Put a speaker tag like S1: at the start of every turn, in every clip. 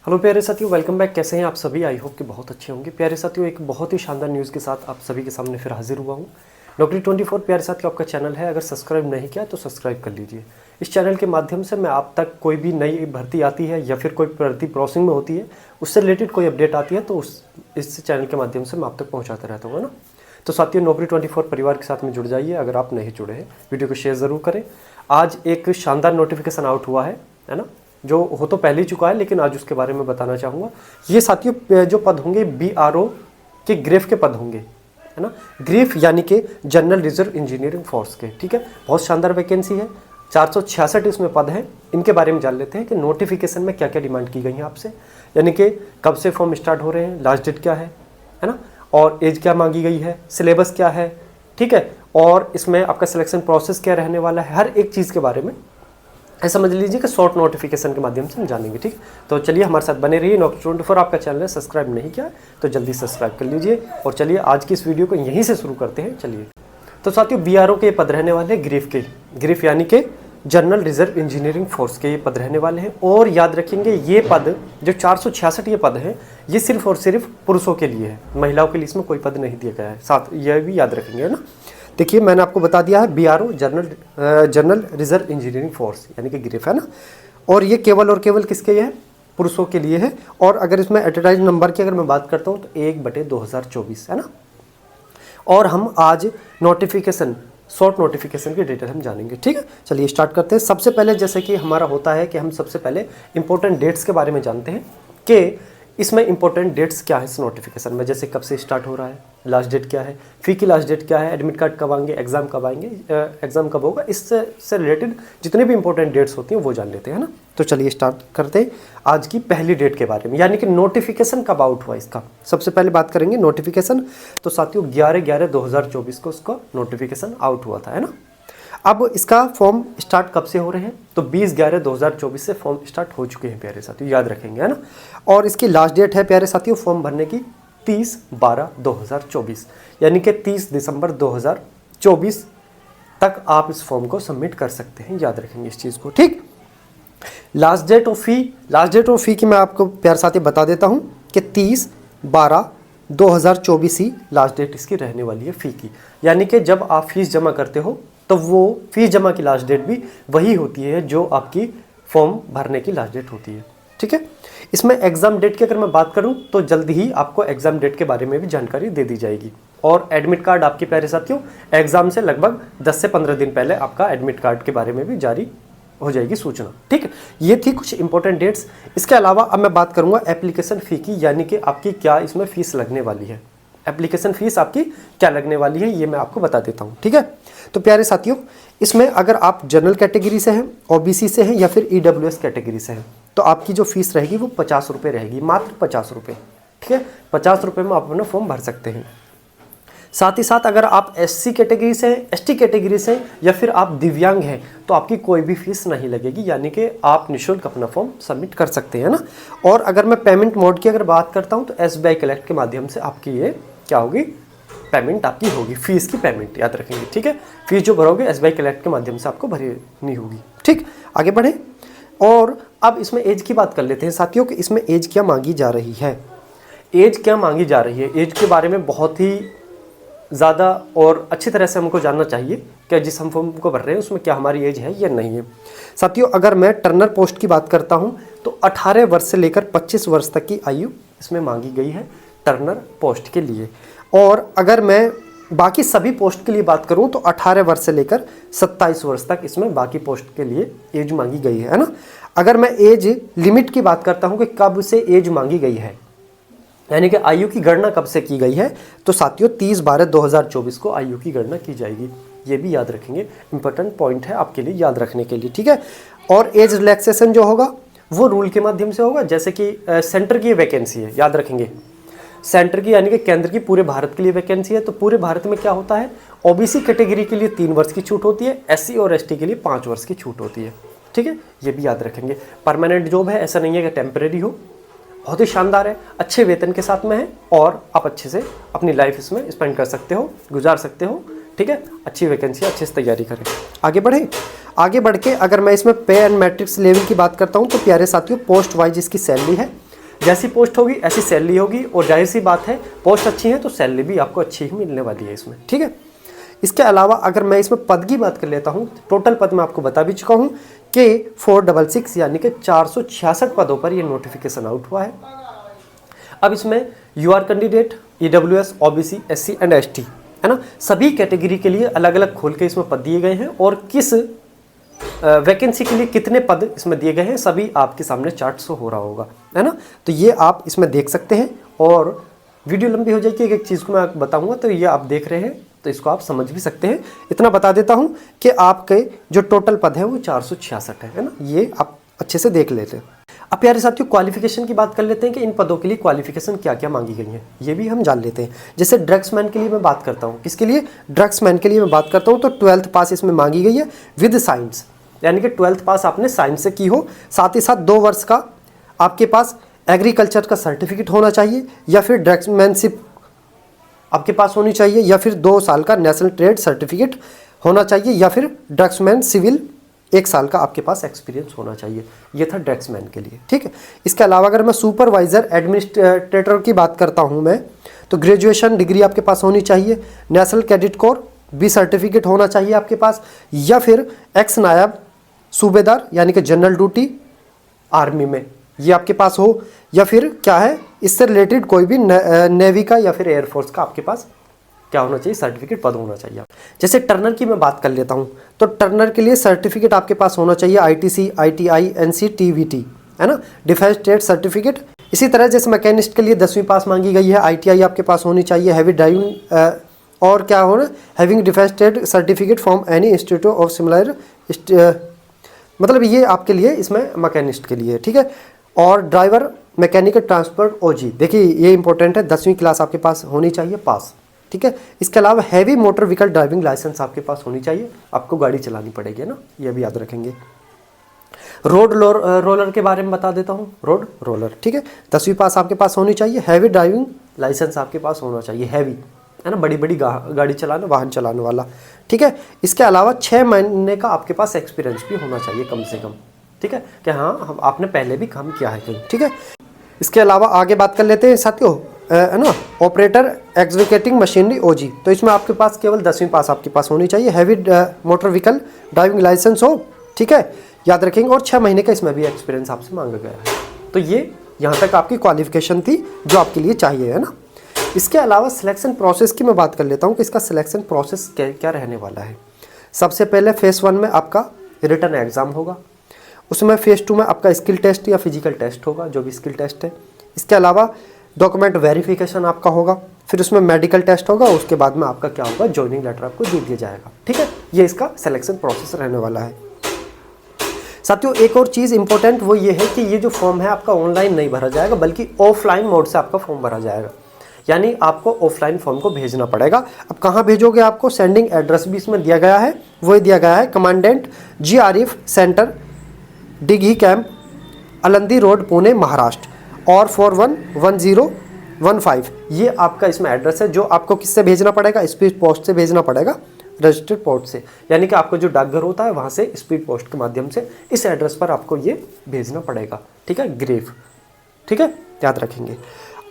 S1: Hello प्यारे साथियों, welcome back. कैसे हैं आप सभी? आई होप कि बहुत अच्छे होंगे। प्यारे साथियों, एक बहुत ही शानदार न्यूज़ के साथ आप सभी के सामने फिर हाजिर हुआ हूं। नौकरी 24 प्यारे साथियों आपका चैनल है। अगर सब्सक्राइब नहीं किया तो सब्सक्राइब कर लीजिए। इस चैनल के माध्यम से मैं आप तक कोई भी नई भर्ती आती है या फिर कोई भर्ती प्रोसेसिंग में होती है, उससे रिलेटेड कोई अपडेट आती है तो इस चैनल के माध्यम से मैं आप तक पहुँचाता रहता हूँ, है ना। तो साथियों, नौकरी 24 परिवार के साथ में जुड़ जाइए। अगर आप नहीं जुड़े हैं, वीडियो को शेयर ज़रूर करें। आज एक शानदार नोटिफिकेशन आउट हुआ है ना, जो हो तो पहले ही चुका है, लेकिन आज उसके बारे में बताना चाहूँगा। ये साथियों जो पद होंगे BRO के ग्रेफ के पद होंगे, है ना। ग्रेफ यानी कि जनरल रिजर्व इंजीनियरिंग फोर्स के, ठीक है। बहुत शानदार वैकेंसी है, 466 इसमें पद हैं। इनके बारे में जान लेते हैं कि नोटिफिकेशन में क्या क्या डिमांड की गई है आपसे, यानी कि कब से फॉर्म स्टार्ट हो रहे हैं, लास्ट डेट क्या है ना, और एज क्या मांगी गई है, सिलेबस क्या है, ठीक है, और इसमें आपका सिलेक्शन प्रोसेस क्या रहने वाला है। हर एक चीज़ के बारे में समझ लीजिए कि शॉर्ट नोटिफिकेशन के माध्यम से हम जानेंगे, ठीक। तो चलिए हमारे साथ बने रहिए। नौकरी 24 आपका चैनल है, सब्सक्राइब नहीं किया तो जल्दी सब्सक्राइब कर लीजिए। और चलिए आज की इस वीडियो को यहीं से शुरू करते हैं। चलिए, तो साथियों BRO के पद रहने वाले ग्रीफ के, ग्रीफ यानी कि जनरल रिजर्व इंजीनियरिंग फोर्स के ये पद रहने वाले हैं। और याद रखेंगे ये पद जो 466 ये पद हैं, ये सिर्फ और सिर्फ पुरुषों के लिए है, महिलाओं के लिए इसमें कोई पद नहीं दिया गया है। साथ यह भी याद रखेंगे, है ना। देखिए, मैंने आपको बता दिया है BRO general reserve engineering force यानी कि ग्रेफ, है ना। और ये केवल और केवल किसके है? पुरुषों के लिए है। और अगर इसमें एडवर्टाइज नंबर की अगर मैं बात करता हूँ तो 1/2024, है ना। और हम आज नोटिफिकेशन, शॉर्ट नोटिफिकेशन की डिटेल हम जानेंगे, ठीक है। चलिए स्टार्ट करते हैं। सबसे पहले जैसे कि हमारा होता है कि हम सबसे पहले इंपॉर्टेंट डेट्स के बारे में जानते हैं कि इसमें इंपॉर्टेंट डेट्स क्या है इस नोटिफिकेशन में। जैसे कब से स्टार्ट हो रहा है, लास्ट डेट क्या है, फी की लास्ट डेट क्या है, एडमिट कार्ड कब आएंगे, एग्जाम कब आएंगे, एग्जाम कब होगा, इससे रिलेटेड जितने भी इंपॉर्टेंट डेट्स होती हैं वो जान लेते हैं, ना। तो चलिए स्टार्ट करते हैं आज की पहली डेट के बारे में, यानी कि नोटिफिकेशन कब आउट हुआ इसका। सबसे पहले बात करेंगे नोटिफिकेशन। तो साथियों 11/11/2024 को इसका नोटिफिकेशन आउट हुआ था, है ना। अब इसका फॉर्म स्टार्ट कब से हो रहे हैं? तो 20/11/2024 से फॉर्म स्टार्ट हो चुके हैं प्यारे साथियों, याद रखेंगे, है ना। और इसकी लास्ट डेट है प्यारे साथियों फॉर्म भरने की 30/12/2024, यानी कि 30 दिसंबर 2024 तक आप इस फॉर्म को सबमिट कर सकते हैं। याद रखेंगे इस चीज़ को, ठीक। लास्ट डेट ऑफ फी की मैं आपको प्यारे साथियों बता देता हूँ कि 30/12/2024 ही लास्ट डेट इसकी रहने वाली है फ़ी की। यानी कि जब आप फीस जमा करते हो तो वो फीस जमा की लास्ट डेट भी वही होती है जो आपकी फॉर्म भरने की लास्ट डेट होती है, ठीक है। इसमें एग्ज़ाम डेट की अगर मैं बात करूं तो जल्द ही आपको एग्ज़ाम डेट के बारे में भी जानकारी दे दी जाएगी। और एडमिट कार्ड आपकी प्यारे साथियों एग्ज़ाम से लगभग 10 से 15 दिन पहले आपका एडमिट कार्ड के बारे में भी जारी हो जाएगी सूचना, ठीक है। ये थी कुछ इंपॉर्टेंट डेट्स। इसके अलावा अब मैं बात करूंगा एप्लीकेशन फ़ी की, यानी कि आपकी क्या इसमें फ़ीस लगने वाली है। एप्लीकेशन फ़ीस आपकी क्या लगने वाली है ये मैं आपको बता देता हूँ, ठीक है। तो प्यारे साथियों, इसमें अगर आप जनरल कैटेगरी से हैं, OBC से हैं या फिर EWS कैटेगरी से हैं, तो आपकी जो फीस रहेगी वो 50 रुपये रहेगी, मात्र 50 रुपये, ठीक है। 50 रुपये में आप अपना फॉर्म भर सकते हैं। साथ ही साथ अगर आप SC कैटेगरी से हैं, ST कैटेगरी से या फिर आप दिव्यांग हैं तो आपकी कोई भी फीस नहीं लगेगी, यानी कि आप निःशुल्क अपना फॉर्म सबमिट कर सकते हैं, ना। और अगर मैं पेमेंट मोड की अगर बात करता हूँ तो SBI कलेक्ट के माध्यम से आपकी ये क्या होगी, पेमेंट आपकी होगी, फीस की पेमेंट, याद रखेंगे, ठीक है। फीस जो भरोगे SBI कलेक्ट के माध्यम से आपको भरनी होगी, ठीक। आगे बढ़े और अब इसमें एज की बात कर लेते हैं साथियों कि इसमें एज क्या मांगी जा रही है। एज क्या मांगी जा रही है, एज के बारे में बहुत ही ज़्यादा और अच्छी तरह से हमको जानना चाहिए कि जिस हम फॉर्म को भर रहे हैं उसमें क्या हमारी एज है या नहीं है। साथियों अगर मैं टर्नर पोस्ट की बात करता हूँ तो 18 वर्ष से लेकर 25 वर्ष तक की आयु इसमें मांगी गई है टर्नर पोस्ट के लिए। और अगर मैं बाकी सभी पोस्ट के लिए बात करूं तो 18 वर्ष से लेकर 27 वर्ष तक इसमें बाकी पोस्ट के लिए एज मांगी गई है ना। अगर मैं एज लिमिट की बात करता हूं कि कब से एज मांगी गई है, यानी कि आयु की गणना कब से की गई है, तो साथियों 30/12/2024 को आयु की गणना की जाएगी। ये भी याद रखेंगे, इंपॉर्टेंट पॉइंट है आपके लिए याद रखने के लिए, ठीक है। और एज रिलैक्सेशन जो होगा वो रूल के माध्यम से होगा, जैसे कि सेंटर की वैकेंसी है, याद रखेंगे सेंटर की यानी कि केंद्र की पूरे भारत के लिए वैकेंसी है। तो पूरे भारत में क्या होता है, OBC कैटेगरी के लिए 3 वर्ष की छूट होती है, SC और ST के लिए 5 वर्ष की छूट होती है, ठीक है। ये भी याद रखेंगे। परमानेंट जॉब है, ऐसा नहीं है कि टेम्परेरी हो, बहुत ही शानदार है, अच्छे वेतन के साथ में है और आप अच्छे से अपनी लाइफ इसमें स्पेंड कर सकते हो, गुजार सकते हो, ठीक है। अच्छी वैकेंसी, अच्छे से तैयारी करें। आगे बढ़े, आगे बढ़ के अगर मैं इसमें पे एंड मैट्रिक्स लेवल की बात करता हूँ तो प्यारे साथियों पोस्ट वाइज इसकी सैलरी है जैसी पोस्ट होगी ऐसी सैलरी होगी, और जाहिर सी बात है पोस्ट अच्छी है तो सैलरी भी आपको अच्छी ही मिलने वाली है इसमें, ठीक है। इसके अलावा अगर मैं इसमें पद की बात कर लेता हूँ, टोटल पद मैं आपको बता भी चुका हूँ कि 466 यानी कि 466 पदों पर ये नोटिफिकेशन आउट हुआ है। अब इसमें UR candidate, EWS, OBC, SC and ST, है ना, सभी कैटेगरी के लिए अलग अलग खोल के इसमें पद दिए गए हैं, और किस वैकेंसी के लिए कितने पद इसमें दिए गए हैं सभी आपके सामने चार्ट शो हो रहा होगा, है ना। तो ये आप इसमें देख सकते हैं, और वीडियो लंबी हो जाएगी, एक चीज़ को मैं बताऊंगा तो ये आप देख रहे हैं तो इसको आप समझ भी सकते हैं। इतना बता देता हूं कि आपके जो टोटल पद है वो 466 है ना, ये आप अच्छे से देख लेते हैं। अब प्यारे साथियों क्वालिफिकेशन की बात कर लेते हैं कि इन पदों के लिए क्वालिफिकेशन क्या क्या मांगी गई है, ये भी हम जान लेते हैं। जैसे ड्रग्समैन के लिए मैं बात करता हूँ, किसके लिए, ड्रग्समैन के लिए मैं बात करता हूँ, तो 12th पास इसमें मांगी गई है विद साइंस, यानी कि 12th पास आपने साइंस से की हो, साथ ही साथ 2 वर्ष का आपके पास एग्रीकल्चर का सर्टिफिकेट होना चाहिए, या फिर ड्रग्समैनशिप आपके पास होनी चाहिए, या फिर 2 साल का नेशनल ट्रेड सर्टिफिकेट होना चाहिए, या फिर ड्रग्समैन सिविल 1 साल का आपके पास एक्सपीरियंस होना चाहिए। ये था ड्रग्समैन के लिए, ठीक है। इसके अलावा अगर मैं सुपरवाइजर एडमिनिस्ट्रेटर की बात करता हूँ मैं, तो ग्रेजुएशन डिग्री आपके पास होनी चाहिए, national cadet corps B certificate होना चाहिए आपके पास, या फिर एक्स नायब सूबेदार यानी कि जनरल ड्यूटी आर्मी में ये आपके पास हो, या फिर क्या है इससे रिलेटेड कोई भी नेवी का या फिर एयरफोर्स का आपके पास क्या होना चाहिए, सर्टिफिकेट पद होना चाहिए। जैसे टर्नर की मैं बात कर लेता हूँ, तो टर्नर के लिए सर्टिफिकेट आपके पास होना चाहिए आईटीसी, आईटीआई, एनसीटीवीटी, है ना, डिफेंस ट्रेड सर्टिफिकेट। इसी तरह जैसे मैकेनिस्ट के लिए 10वीं पास मांगी गई है, आईटीआई आपके पास होनी चाहिए, हैवी ड्राइविंग और क्या होना, having defence trade certificate from any institute of similar, मतलब ये आपके लिए इसमें मैकेनिस्ट के लिए, ठीक है। और ड्राइवर मैकेनिकल ट्रांसपोर्ट ओजी, देखिए ये इंपॉर्टेंट है, 10वीं क्लास आपके पास होनी चाहिए पास, ठीक है। इसके अलावा heavy motor vehicle driving licence आपके पास होनी चाहिए, आपको गाड़ी चलानी पड़ेगी ना, ये भी याद रखेंगे। रोड रोलर के बारे में बता देता हूँ, रोड रोलर, ठीक है, 10वीं पास आपके पास होनी चाहिए, हैवी ड्राइविंग लाइसेंस आपके पास होना चाहिए, हैवी है ना, बड़ी बड़ी गाड़ी चलाने, वाहन चलाने वाला, ठीक है। इसके अलावा 6 महीने का आपके पास एक्सपीरियंस भी होना चाहिए कम से कम, ठीक है, कि हाँ आपने पहले भी काम किया है कहीं, ठीक है। इसके अलावा आगे बात कर लेते हैं साथियों, है ना, ऑपरेटर एक्सिक्यूटिंग मशीनरी ओजी, तो इसमें आपके पास केवल 10वीं पास आपके पास होनी चाहिए, heavy motor vehicle driving licence हो, ठीक है, याद रखेंगे, और 6 महीने का इसमें भी एक्सपीरियंस आपसे मांगा गया है। तो ये यहाँ तक आपकी क्वालिफिकेशन थी जो आपके लिए चाहिए, है ना। इसके अलावा सिलेक्शन प्रोसेस की मैं बात कर लेता हूँ कि इसका सिलेक्शन प्रोसेस क्या रहने वाला है। सबसे पहले फेज़ 1 में आपका रिटन एग्ज़ाम होगा, उसमें फेज़ 2 में आपका स्किल टेस्ट या फिजिकल टेस्ट होगा, जो भी स्किल टेस्ट है। इसके अलावा डॉक्यूमेंट वेरिफिकेशन आपका होगा, फिर उसमें मेडिकल टेस्ट होगा, उसके बाद में आपका क्या होगा, जॉइनिंग लेटर आपको दे दिया जाएगा, ठीक है। ये इसका सिलेक्शन प्रोसेस रहने वाला है। साथियों एक और चीज़ इंपॉर्टेंट वो ये है कि ये जो फॉर्म है आपका ऑनलाइन नहीं भरा जाएगा, बल्कि ऑफलाइन मोड से आपका फॉर्म भरा जाएगा, यानी आपको ऑफलाइन फॉर्म को भेजना पड़ेगा। अब कहाँ भेजोगे, आपको सेंडिंग एड्रेस भी इसमें दिया गया है, वही दिया गया है, commandant GRF centre, Dighi camp, Alandi road, Pune, Maharashtra, और 411015, ये आपका इसमें एड्रेस है, जो आपको किससे भेजना पड़ेगा, स्पीड पोस्ट से भेजना पड़ेगा, रजिस्टर्ड पोस्ट से, यानी कि आपका जो डाकघर होता है वहाँ से स्पीड पोस्ट के माध्यम से इस एड्रेस पर आपको ये भेजना पड़ेगा, ठीक है, ग्रेव, ठीक है, याद रखेंगे।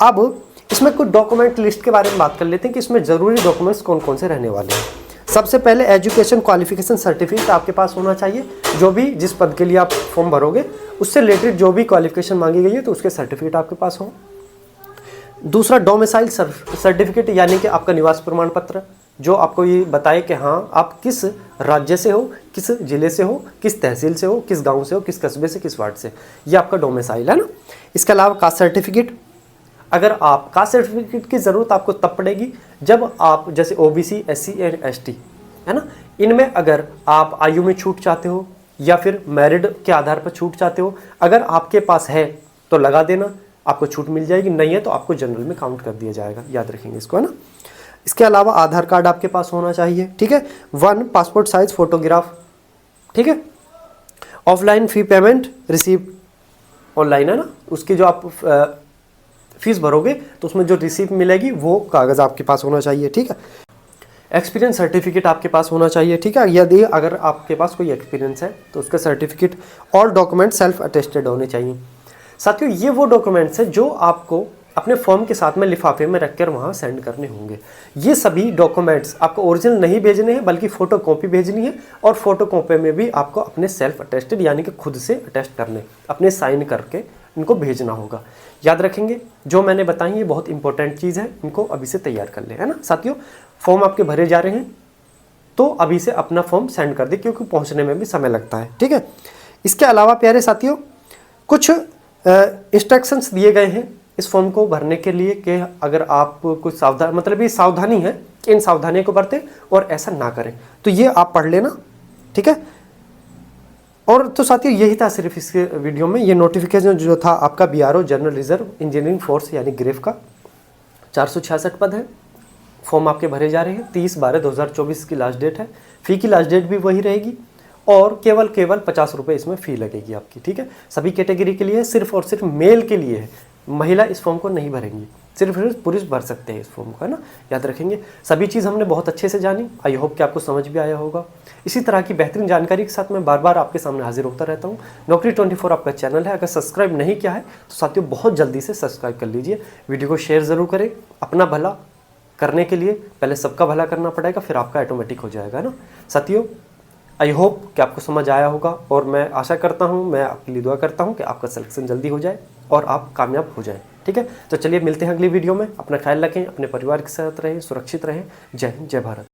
S1: अब इसमें कुछ डॉक्यूमेंट लिस्ट के बारे में बात कर लेते हैं कि इसमें ज़रूरी डॉक्यूमेंट्स कौन कौन से रहने वाले हैं। सबसे पहले एजुकेशन क्वालिफिकेशन सर्टिफिकेट आपके पास होना चाहिए, जो भी जिस पद के लिए आप फॉर्म भरोगे उससे रिलेटेड जो भी क्वालिफिकेशन मांगी गई है तो उसके सर्टिफिकेट आपके पास हो। दूसरा डोमिसाइल सर्टिफिकेट, यानी कि आपका निवास प्रमाण पत्र, जो आपको ये बताए कि हाँ आप किस राज्य से हो, किस जिले से हो, किस तहसील से हो, किस गांव से हो, किस कस्बे से, किस वार्ड से, ये आपका डोमिसाइल है ना। इसके अलावा कास्ट सर्टिफिकेट, अगर आप कास्ट सर्टिफिकेट की ज़रूरत आपको तब पड़ेगी जब आप जैसे OBC, SC एंड ST, है ना, इनमें अगर आप आयु में छूट चाहते हो या फिर मैरिड के आधार पर छूट चाहते हो, अगर आपके पास है तो लगा देना, आपको छूट मिल जाएगी, नहीं है तो आपको जनरल में काउंट कर दिया जाएगा, याद रखेंगे इसको, है ना। इसके अलावा आधार कार्ड आपके पास होना चाहिए, ठीक है, 1 पासपोर्ट साइज फोटोग्राफ, ठीक है। ऑफलाइन फ़ी पेमेंट रिसीप्ट ऑनलाइन है ना, उसकी जो आप फीस भरोगे तो उसमें जो रिसीप्ट मिलेगी वो कागज़ आपके पास होना चाहिए, ठीक है। एक्सपीरियंस सर्टिफिकेट आपके पास होना चाहिए, ठीक है, यदि अगर आपके पास कोई एक्सपीरियंस है तो उसका सर्टिफिकेट, और डॉक्यूमेंट सेल्फ अटेस्टेड होने चाहिए। साथियों ये वो डॉक्यूमेंट्स हैं जो आपको अपने फॉर्म के साथ में लिफाफे में रखकर वहाँ सेंड करने होंगे। ये सभी डॉक्यूमेंट्स आपको ओरिजिनल नहीं भेजने हैं बल्कि फ़ोटो कॉपी भेजनी है, और फोटो कॉपी में भी आपको अपने सेल्फ अटेस्टेड यानी कि खुद से अटेस्ट करने, अपने साइन करके इनको भेजना होगा। याद रखेंगे जो मैंने बताई ये बहुत इंपॉर्टेंट चीज़ है, इनको अभी से तैयार कर ले, है ना साथियों। फॉर्म आपके भरे जा रहे हैं तो अभी से अपना फॉर्म सेंड कर दे, क्योंकि पहुंचने में भी समय लगता है, ठीक है। इसके अलावा प्यारे साथियों कुछ इंस्ट्रक्शंस दिए गए हैं इस फॉर्म को भरने के लिए कि अगर आप कुछ सावधान, मतलब ये सावधानी है कि इन सावधानियों को बरतें और ऐसा ना करें, तो ये आप पढ़ लेना, ठीक है। और तो साथियों यही था सिर्फ इस वीडियो में। ये नोटिफिकेशन जो था आपका BRO general reserve engineering force यानी ग्रेफ का 466 पद है। फॉर्म आपके भरे जा रहे हैं, 30/12/2024 की लास्ट डेट है। फ़ी की लास्ट डेट भी वही रहेगी और केवल 50 रुपये इसमें फ़ी लगेगी आपकी, ठीक है। सभी कैटेगरी के लिए सिर्फ और सिर्फ मेल के लिए है, महिला इस फॉर्म को नहीं भरेंगी, सिर्फ पुरुष भर सकते हैं इस फॉर्म को, है ना। याद रखेंगे सभी चीज़ हमने बहुत अच्छे से जानी। आई होप कि आपको समझ भी आया होगा। इसी तरह की बेहतरीन जानकारी के साथ मैं बार बार आपके सामने हाजिर होता रहता हूँ। नौकरी 24 आपका चैनल है, अगर सब्सक्राइब नहीं किया है तो साथियों बहुत जल्दी से सब्सक्राइब कर लीजिए। वीडियो को शेयर ज़रूर करें। अपना भला करने के लिए पहले सबका भला करना पड़ेगा, फिर आपका ऑटोमेटिक हो जाएगा ना साथियों। आई होप कि आपको समझ आया होगा और मैं आशा करता हूँ, मैं आपके लिए दुआ करता हूँ कि आपका सिलेक्शन जल्दी हो जाए और आप कामयाब हो जाएं, ठीक है। तो चलिए मिलते हैं अगली वीडियो में। अपना ख्याल रखें, अपने परिवार के साथ रहें, सुरक्षित रहें। जय हिंद, जय भारत।